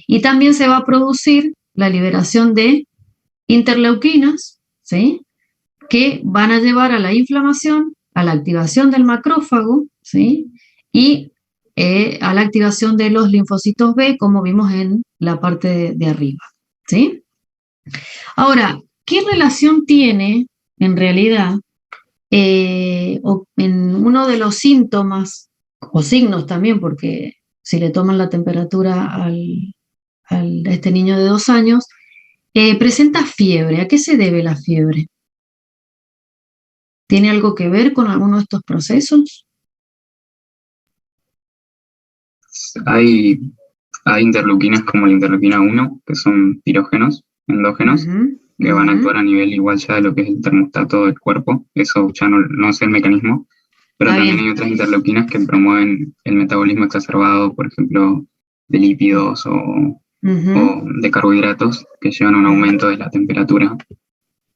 Y también se va a producir la liberación de interleuquinas, ¿sí? Que van a llevar a la inflamación, a la activación del macrófago, ¿sí? Y a la activación de los linfocitos B, como vimos en la parte de arriba, ¿sí? Ahora, ¿qué relación tiene, en realidad, en uno de los síntomas, o signos también, porque si le toman la temperatura a este niño de 2 años, presenta fiebre? ¿A qué se debe la fiebre? ¿Tiene algo que ver con alguno de estos procesos? Hay interleuquinas como la interleuquina 1, que son pirógenos, endógenos, que van a actuar a nivel igual ya de lo que es el termostato del cuerpo. Eso ya no sé el mecanismo, pero también hay otras interleuquinas que promueven el metabolismo exacerbado, por ejemplo, de lípidos o de carbohidratos, que llevan a un aumento de la temperatura,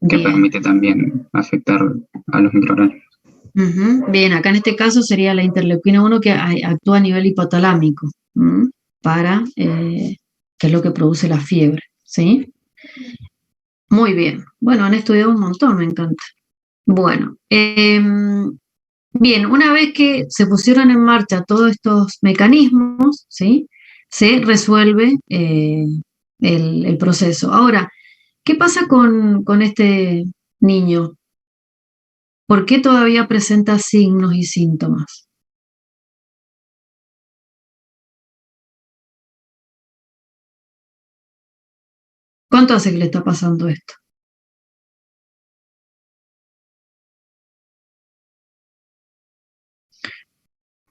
que permite también afectar a los microorganismos. Bien, acá en este caso sería la interleuquina 1 que actúa a nivel hipotalámico, que es lo que produce la fiebre, ¿sí? Muy bien. Bueno, han estudiado un montón, me encanta. Bueno, bien, una vez que se pusieron en marcha todos estos mecanismos, ¿sí? Se resuelve el proceso. Ahora, ¿qué pasa con este niño? ¿Por qué todavía presenta signos y síntomas? ¿Cuánto hace que le está pasando esto?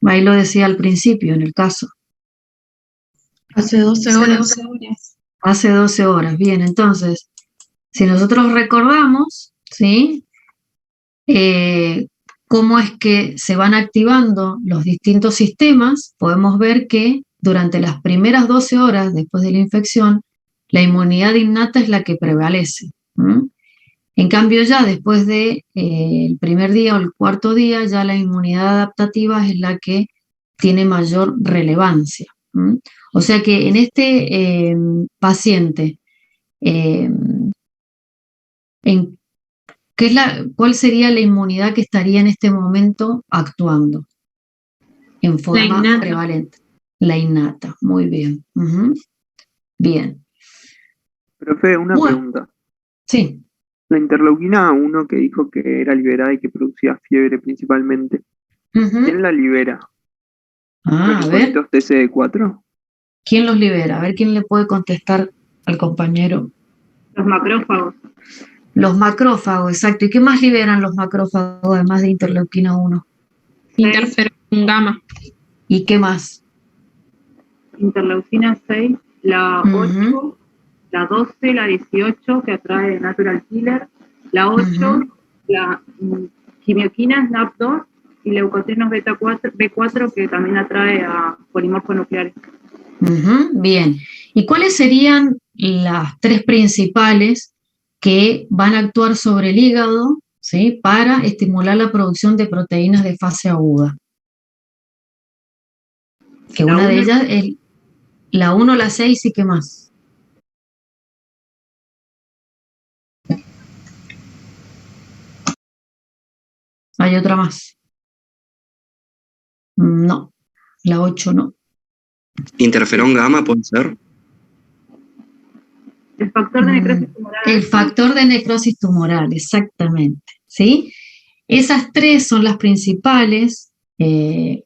Ahí lo decía al principio, en el caso. Hace 12 horas. Hace 12 horas. Bien, entonces, si nosotros recordamos, ¿sí? Cómo es que se van activando los distintos sistemas, podemos ver que durante las primeras 12 horas después de la infección, la inmunidad innata es la que prevalece. En cambio, ya después de el primer día o el cuarto día, ya la inmunidad adaptativa es la que tiene mayor relevancia. O sea que en este paciente, ¿cuál sería la inmunidad que estaría en este momento actuando en forma prevalente? La innata, muy bien. Bien. Profe, una pregunta. Sí. La interleuquina 1 que dijo que era liberada y que producía fiebre principalmente, ¿quién la libera? A ver. ¿Los TCD4? ¿Quién los libera? A ver quién le puede contestar al compañero. Los macrófagos. Los macrófagos, exacto. ¿Y qué más liberan los macrófagos además de interleuquina 1? Interferón gamma. ¿Y qué más? Interleuquina 6, la 8, la 12, la 18, que atrae Natural Killer, la 8, la quimioquina SNAP2 y leucotrienos B4, que también atrae a polimorfos nucleares. Bien. ¿Y cuáles serían las 3 principales que van a actuar sobre el hígado, ¿sí? Para estimular la producción de proteínas de fase aguda? Que una de ellas es la 1, la 6 y qué más. Hay otra más. No, la 8 no. ¿Interferón gamma puede ser? El factor de necrosis tumoral. El factor de necrosis tumoral, exactamente, ¿sí? Esas 3 son las principales que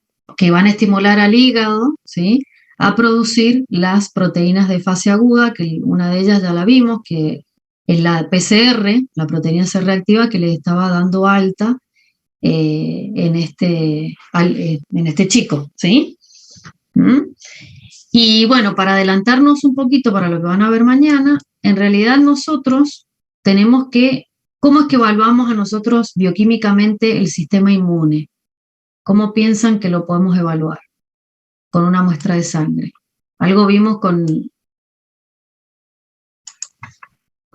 van a estimular al hígado, ¿sí? A producir las proteínas de fase aguda, que una de ellas ya la vimos, que es la PCR, la proteína C reactiva, que le estaba dando alta en este chico, ¿sí? Y bueno, para adelantarnos un poquito para lo que van a ver mañana, en realidad nosotros tenemos que, ¿cómo es que evaluamos a nosotros bioquímicamente el sistema inmune? ¿cómo piensan que lo podemos evaluar con una muestra de sangre? Algo vimos con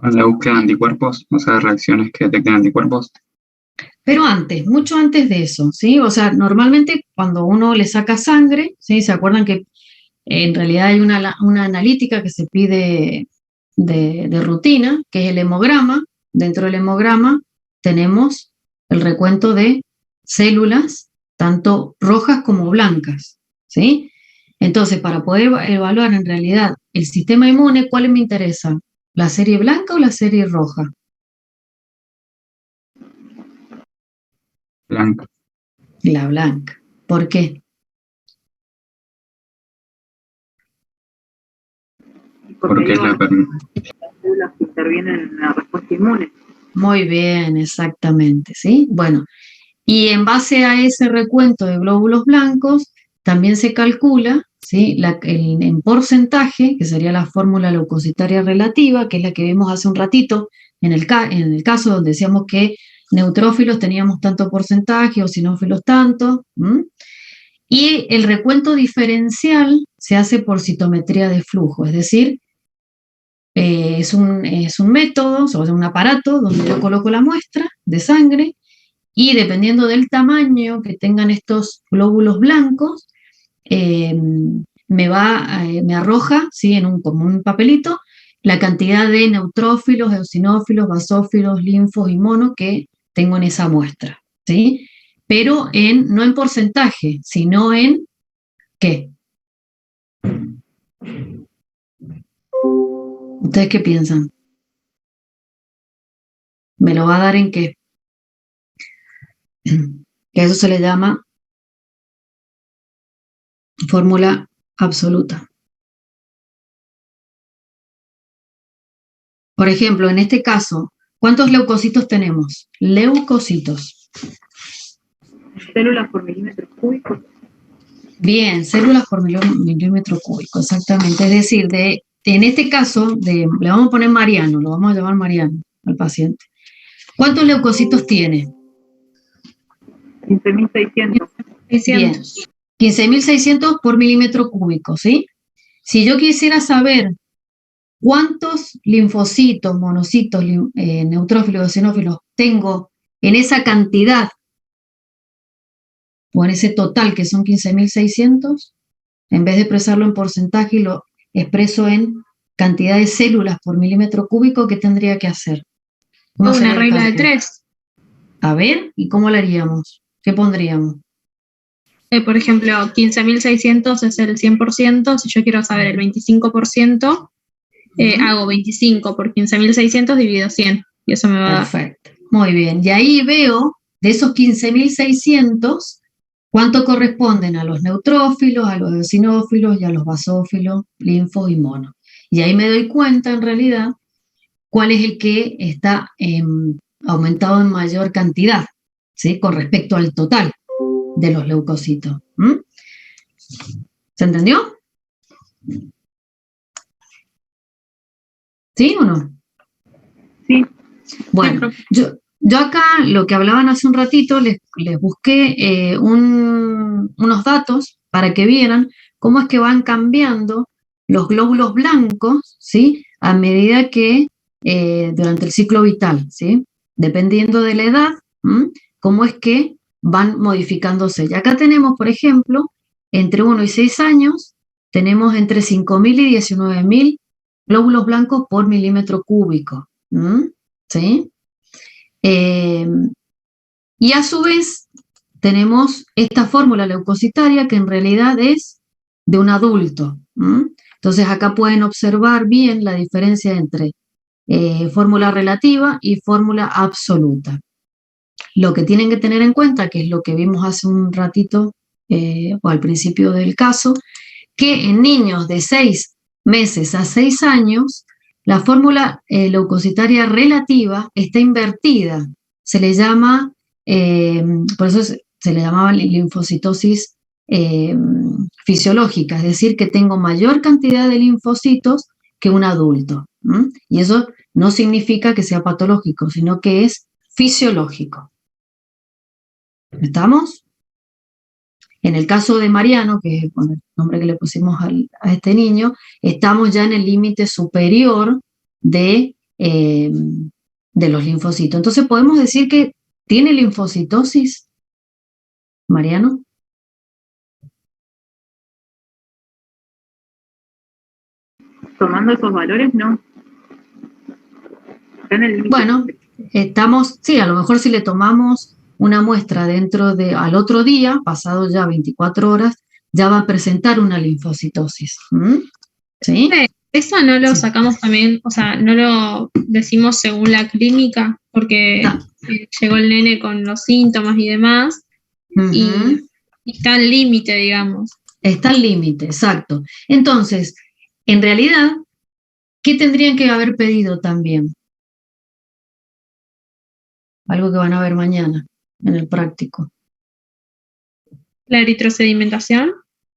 la búsqueda de anticuerpos, o sea, reacciones que detecten anticuerpos. Pero antes, mucho antes de eso, ¿sí? O sea, normalmente cuando uno le saca sangre, ¿sí? ¿Se acuerdan que en realidad hay una analítica que se pide de rutina, que es el hemograma? Dentro del hemograma tenemos el recuento de células, tanto rojas como blancas, ¿sí? Entonces, para poder evaluar en realidad el sistema inmune, ¿cuáles me interesan? ¿La serie blanca o la serie roja? Blanca. La blanca. ¿Por qué? Porque es las células que intervienen en la respuesta inmune. Muy bien, exactamente, ¿sí? Bueno, y en base a ese recuento de glóbulos blancos, también se calcula, ¿sí? En porcentaje, que sería la fórmula leucocitaria relativa, que es la que vimos hace un ratito, en el caso donde decíamos que neutrófilos teníamos tanto porcentaje, eosinófilos tanto, y el recuento diferencial se hace por citometría de flujo, es decir, es un método, o sea, un aparato donde yo coloco la muestra de sangre y dependiendo del tamaño que tengan estos glóbulos blancos, me arroja, ¿sí? Como un papelito, la cantidad de neutrófilos, eosinófilos, basófilos, linfos y monos que tengo en esa muestra, ¿sí? Pero no en porcentaje, sino en ¿qué? ¿Ustedes qué piensan? ¿Me lo va a dar en qué? Que a eso se le llama fórmula absoluta. Por ejemplo, en este caso, ¿cuántos leucocitos tenemos? Leucocitos. Células por milímetro cúbico. Bien, células por milímetro cúbico, exactamente. Es decir, en este caso, le vamos a poner Mariano, lo vamos a llamar Mariano al paciente. ¿Cuántos leucocitos tiene? 15.600. Bien, 15.600 por milímetro cúbico, ¿sí? Si yo quisiera saber cuántos linfocitos, monocitos, neutrófilos, eosinófilos tengo en esa cantidad, o en ese total que son 15.600, en vez de expresarlo en porcentaje, lo expreso en cantidad de células por milímetro cúbico, ¿qué tendría que hacer? Una regla de 3. A ver, ¿y cómo lo haríamos? ¿Qué pondríamos? Por ejemplo, 15.600 es el 100%. Si yo quiero saber el 25%, hago 25 por 15.600 dividido 100. Y eso me va a dar. Perfecto. Muy bien. Y ahí veo, de esos 15.600, ¿cuánto corresponden a los neutrófilos, a los eosinófilos y a los basófilos, linfos y monos? Y ahí me doy cuenta, en realidad, cuál es el que está aumentado en mayor cantidad, ¿sí? Con respecto al total de los leucocitos. ¿Se entendió? ¿Sí o no? Sí. Bueno, yo acá, lo que hablaban hace un ratito, les busqué unos datos para que vieran cómo es que van cambiando los glóbulos blancos, ¿sí? A medida que durante el ciclo vital, ¿sí? Dependiendo de la edad, cómo es que van modificándose. Y acá tenemos, por ejemplo, entre 1 y 6 años, tenemos entre 5.000 y 19.000 glóbulos blancos por milímetro cúbico, ¿sí? Y a su vez tenemos esta fórmula leucocitaria que en realidad es de un adulto. Entonces acá pueden observar bien la diferencia entre fórmula relativa y fórmula absoluta. Lo que tienen que tener en cuenta, que es lo que vimos hace un ratito o al principio del caso, que en niños de 6 meses a 6 años, la fórmula leucocitaria relativa está invertida. Se le llama, por eso se le llamaba linfocitosis fisiológica, es decir, que tengo mayor cantidad de linfocitos que un adulto. Y eso no significa que sea patológico, sino que es fisiológico. ¿Estamos? En el caso de Mariano, que es el nombre que le pusimos a este niño, estamos ya en el límite superior de los linfocitos. Entonces, ¿podemos decir que tiene linfocitosis, Mariano? Tomando esos valores, no. Está en el límite. Bueno, sí, a lo mejor si le tomamos una muestra al otro día, pasado ya 24 horas, ya va a presentar una linfocitosis. ¿Sí? Eso no lo sacamos también, o sea, no lo decimos según la clínica, porque llegó el nene con los síntomas y demás, y está al límite, digamos. Está al límite, exacto. Entonces, en realidad, ¿qué tendrían que haber pedido también? Algo que van a ver mañana en el práctico. ¿La eritrosedimentación?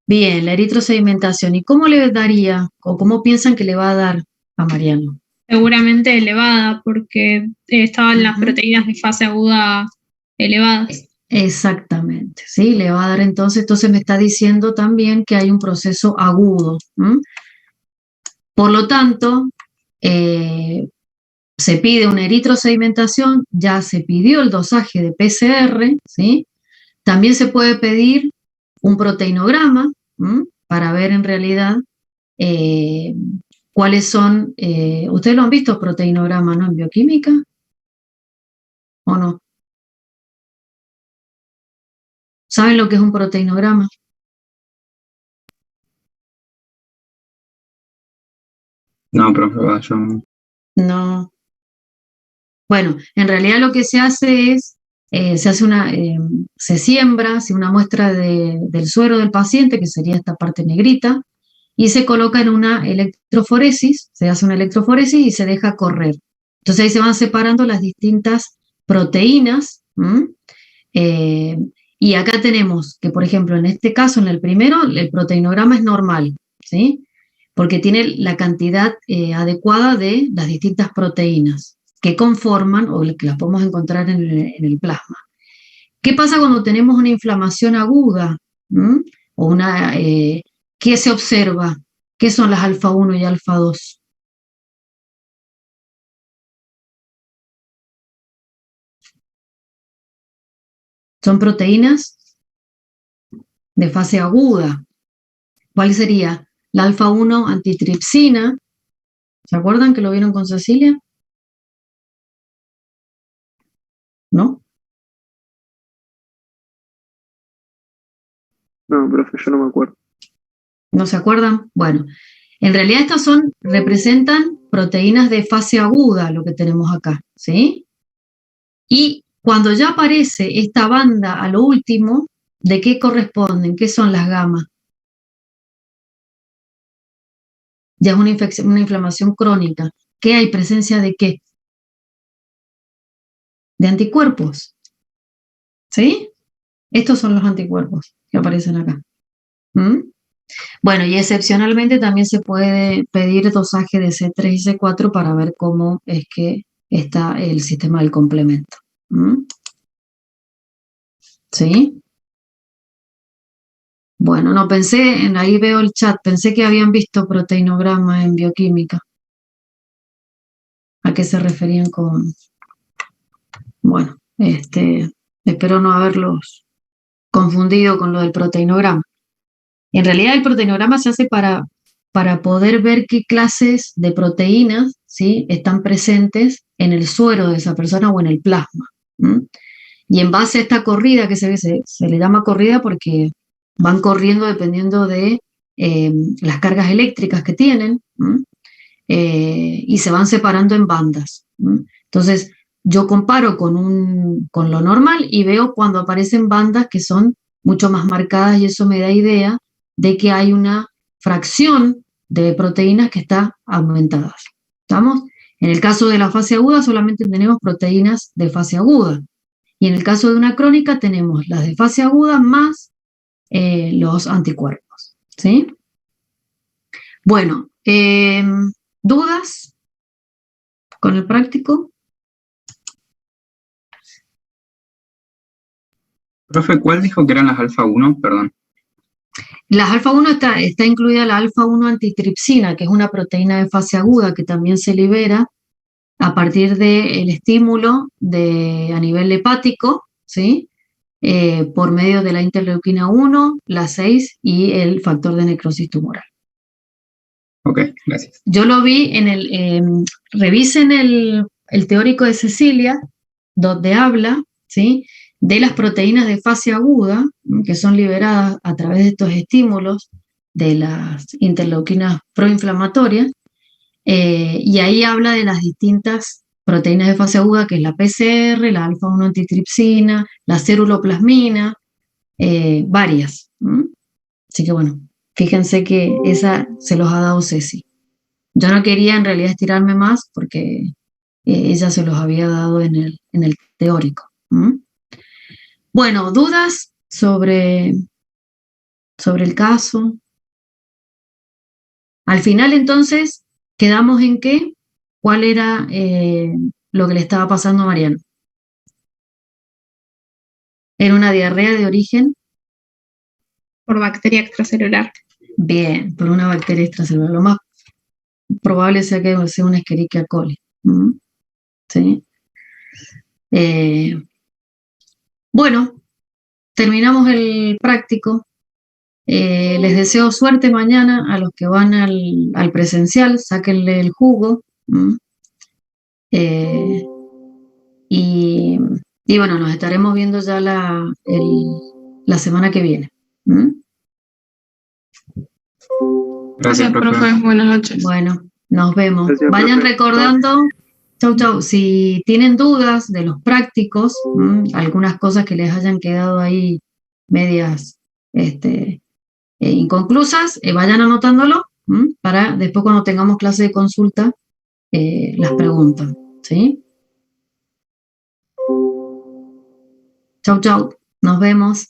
Bien, la eritrosedimentación. ¿Y cómo le daría o cómo piensan que le va a dar a Mariano? Seguramente elevada, porque estaban las proteínas de fase aguda elevadas. Exactamente, ¿sí? Le va a dar entonces me está diciendo también que hay un proceso agudo. Por lo tanto, se pide una eritrosedimentación, ya se pidió el dosaje de PCR, ¿sí? También se puede pedir un proteinograma para ver en realidad cuáles son, ustedes lo han visto, proteinograma, ¿no? En bioquímica, ¿o no? ¿Saben lo que es un proteinograma? No, profe, yo No. Bueno, en realidad lo que se hace es, se siembra una muestra del suero del paciente, que sería esta parte negrita, y se coloca en una electroforesis, se hace una electroforesis y se deja correr. Entonces ahí se van separando las distintas proteínas, y acá tenemos que, por ejemplo, en este caso, en el primero, el proteinograma es normal, ¿sí? Porque tiene la cantidad adecuada de las distintas proteínas que conforman o que las podemos encontrar en el plasma. ¿Qué pasa cuando tenemos una inflamación aguda? O ¿qué se observa? ¿Qué son las alfa 1 y alfa 2? Son proteínas de fase aguda. ¿Cuál sería? La alfa 1 antitripsina. ¿Se acuerdan que lo vieron con Cecilia? ¿No? No, profe, yo no me acuerdo. ¿No se acuerdan? Bueno, en realidad estas representan proteínas de fase aguda, lo que tenemos acá, ¿sí? Y cuando ya aparece esta banda a lo último, ¿de qué corresponden? ¿Qué son las gamas? Ya es una inflamación crónica. ¿Qué hay? ¿Presencia de qué? De anticuerpos. ¿Sí? Estos son los anticuerpos que aparecen acá. Bueno, y excepcionalmente también se puede pedir dosaje de C3 y C4 para ver cómo es que está el sistema del complemento. ¿Sí? Bueno, no pensé, ahí veo el chat, pensé que habían visto proteinograma en bioquímica. ¿A qué se referían con...? Bueno, espero no haberlos confundido con lo del proteinograma. En realidad el proteinograma se hace para poder ver qué clases de proteínas, ¿sí?, están presentes en el suero de esa persona o en el plasma. Y en base a esta corrida que se ve, se le llama corrida porque van corriendo dependiendo de las cargas eléctricas que tienen, y se van separando en bandas. Entonces, yo comparo con lo normal y veo cuando aparecen bandas que son mucho más marcadas y eso me da idea de que hay una fracción de proteínas que está aumentada. ¿Estamos? En el caso de la fase aguda solamente tenemos proteínas de fase aguda. Y en el caso de una crónica tenemos las de fase aguda más los anticuerpos. ¿Sí? Bueno, ¿dudas con el práctico? Profe, ¿cuál dijo que eran las alfa 1? Perdón. Las alfa-1 está incluida la alfa-1 antitripsina, que es una proteína de fase aguda que también se libera a partir del estímulo a nivel hepático, ¿sí? Por medio de la interleuquina 1, la 6 y el factor de necrosis tumoral. Ok, gracias. Yo lo vi revisen el teórico de Cecilia, donde habla, ¿sí?, de las proteínas de fase aguda, que son liberadas a través de estos estímulos de las interleuquinas proinflamatorias, y ahí habla de las distintas proteínas de fase aguda, que es la PCR, la alfa-1 antitripsina, la ceruloplasmina, varias. Así que bueno, fíjense que esa se los ha dado Ceci. Yo no quería en realidad estirarme más porque ella se los había dado en el teórico. Bueno, ¿dudas sobre el caso? Al final entonces quedamos en qué, cuál era lo que le estaba pasando a Mariano. Era una diarrea de origen. Por bacteria extracelular. Bien, por una bacteria extracelular. Lo más probable sea que sea una Escherichia coli. ¿Sí? Bueno, terminamos el práctico. Les deseo suerte mañana a los que van al presencial, sáquenle el jugo. Y bueno, nos estaremos viendo ya la semana que viene. Gracias, profe. Buenas noches. Bueno, nos vemos. Gracias, Vayan profe. recordando, chau, si tienen dudas de los prácticos, algunas cosas que les hayan quedado ahí medias inconclusas, vayan anotándolo para después cuando tengamos clase de consulta las preguntan, ¿sí? Chau, nos vemos.